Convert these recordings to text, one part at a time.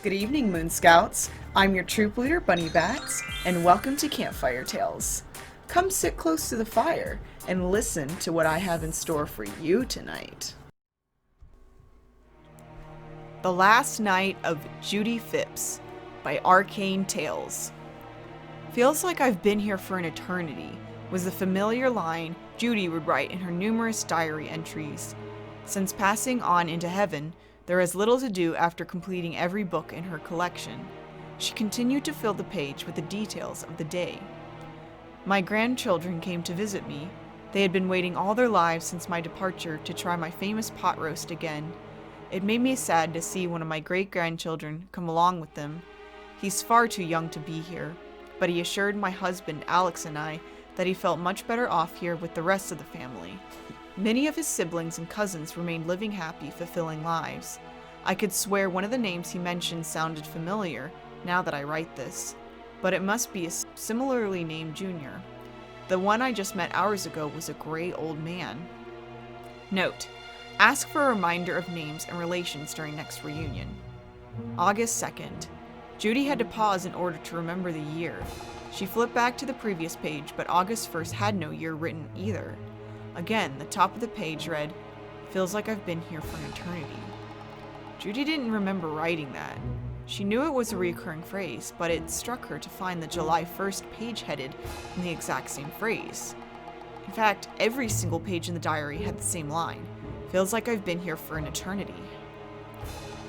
Good evening, Moonscouts. I'm your troop leader, Bunnie, and welcome to Campfire Tales. Come sit close to the fire and listen to what I have in store for you tonight. The Last Night of Judy Fipps by RCain Tales. Feels like I've been here for an eternity, was the familiar line Judy would write in her numerous diary entries. Since passing on into heaven, there is little to do after completing every book in her collection. She continued to fill the page with the details of the day. My grandchildren came to visit me. They had been waiting all their lives since my departure to try my famous pot roast again. It made me sad to see one of my great-grandchildren come along with them. He's far too young to be here, but he assured my husband Alex and I that he felt much better off here with the rest of the family. Many of his siblings and cousins remained living happy, fulfilling lives. I could swear one of the names he mentioned sounded familiar, now that I write this, but it must be a similarly named junior. The one I just met hours ago was a gray old man. Note: ask for a reminder of names and relations during next reunion. August 2nd. Judy had to pause in order to remember the year. She flipped back to the previous page, but August 1st had no year written either. Again, the top of the page read, "Feels like I've been here for an eternity." Judy didn't remember writing that. She knew it was a recurring phrase, but it struck her to find the July 1st page headed in the exact same phrase. In fact, every single page in the diary had the same line, "Feels like I've been here for an eternity."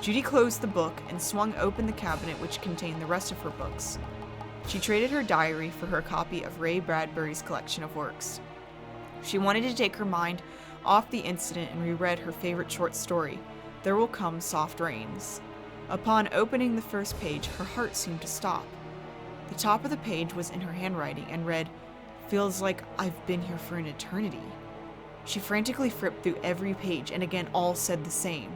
Judy closed the book and swung open the cabinet which contained the rest of her books. She traded her diary for her copy of Ray Bradbury's collection of works. She wanted to take her mind off the incident and reread her favorite short story, There Will Come Soft Rains. Upon opening the first page, her heart seemed to stop. The top of the page was in her handwriting and read, "Feels like I've been here for an eternity." She frantically flipped through every page, and again all said the same.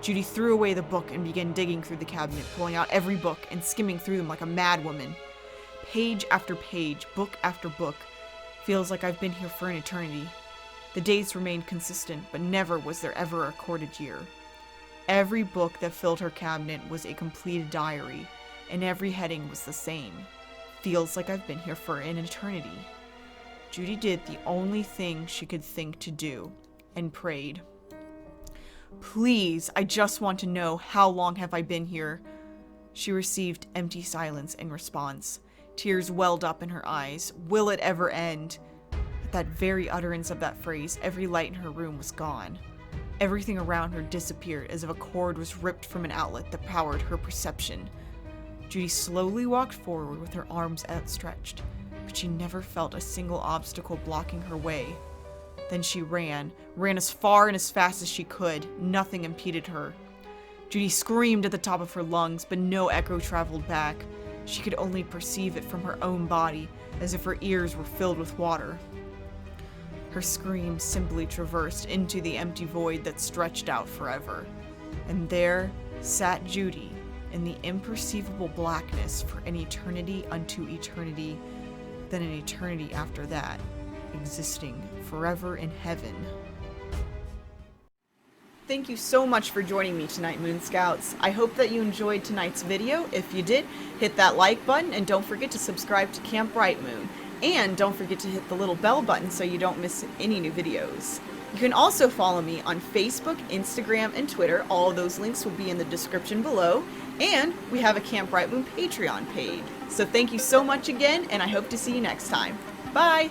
Judy threw away the book and began digging through the cabinet, pulling out every book and skimming through them like a madwoman. Page after page, book after book. Feels like I've been here for an eternity. The dates remained consistent, but never was there ever a recorded year. Every book that filled her cabinet was a completed diary, and every heading was the same. Feels like I've been here for an eternity. Judy did the only thing she could think to do, and prayed. "Please, I just want to know, how long have I been here?" She received empty silence in response. Tears welled up in her eyes. Will it ever end? At that very utterance of that phrase, every light in her room was gone. Everything around her disappeared as if a cord was ripped from an outlet that powered her perception. Judy slowly walked forward with her arms outstretched, but she never felt a single obstacle blocking her way. Then she ran as far and as fast as she could. Nothing impeded her. Judy screamed at the top of her lungs, but no echo traveled back. She could only perceive it from her own body, as if her ears were filled with water. Her scream simply traversed into the empty void that stretched out forever. And there sat Judy in the imperceivable blackness for an eternity unto eternity, then an eternity after that, existing forever in heaven. Thank you so much for joining me tonight, Moonscouts. I hope that you enjoyed tonight's video. If you did, hit that like button and don't forget to subscribe to Camp Brightmoon. And don't forget to hit the little bell button so you don't miss any new videos. You can also follow me on Facebook, Instagram, and Twitter. All of those links will be in the description below. And we have a Camp Brightmoon Patreon page. So thank you so much again, and I hope to see you next time. Bye!